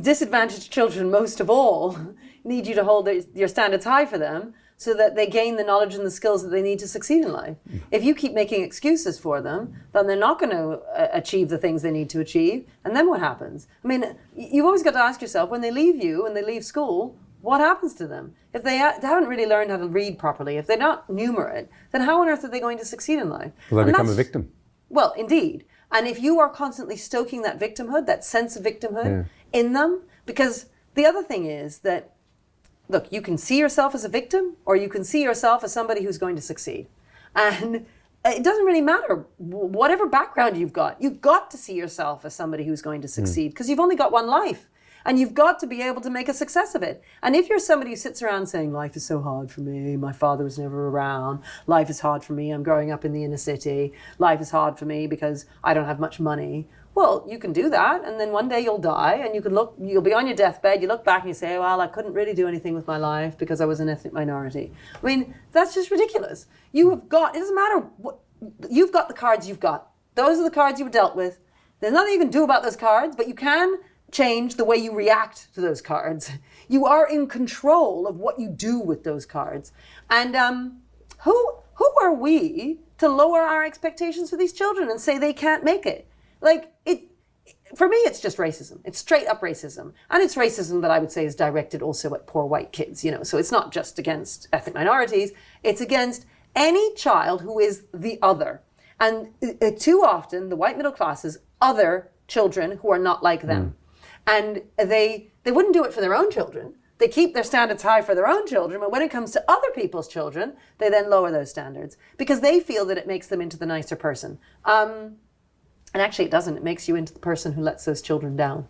disadvantaged children, most of all, need you to hold your standards high for them so that they gain the knowledge and the skills that they need to succeed in life. If you keep making excuses for them, then they're not going to achieve the things they need to achieve. And then what happens? I mean, you've always got to ask yourself, when they leave you and they leave school, what happens to them? If they haven't really learned how to read properly, if they're not numerate, then how on earth are they going to succeed in life? Well, they become a victim. Well, indeed. And if you are constantly stoking that victimhood, that sense of victimhood in them, because the other thing is that, look, you can see yourself as a victim or you can see yourself as somebody who's going to succeed. And it doesn't really matter, whatever background you've got to see yourself as somebody who's going to succeed because you've only got one life. And you've got to be able to make a success of it. And if you're somebody who sits around saying, life is so hard for me, my father was never around, life is hard for me, I'm growing up in the inner city, life is hard for me because I don't have much money. Well, you can do that, and then one day you'll die, and you'll be on your deathbed, you look back and you say, well, I couldn't really do anything with my life because I was an ethnic minority. I mean, that's just ridiculous. It doesn't matter what, you've got the cards you've got. Those are the cards you were dealt with. There's nothing you can do about those cards, but you can change the way you react to those cards. You are in control of what you do with those cards. And who are we to lower our expectations for these children and say they can't make it? For me, it's just racism. It's straight up racism. And it's racism that I would say is directed also at poor white kids, So it's not just against ethnic minorities. It's against any child who is the other. And too often, the white middle classes other children who are not like them. And they wouldn't do it for their own children. They keep their standards high for their own children, but when it comes to other people's children, they then lower those standards because they feel that it makes them into the nicer person. And actually it doesn't. It makes you into the person who lets those children down.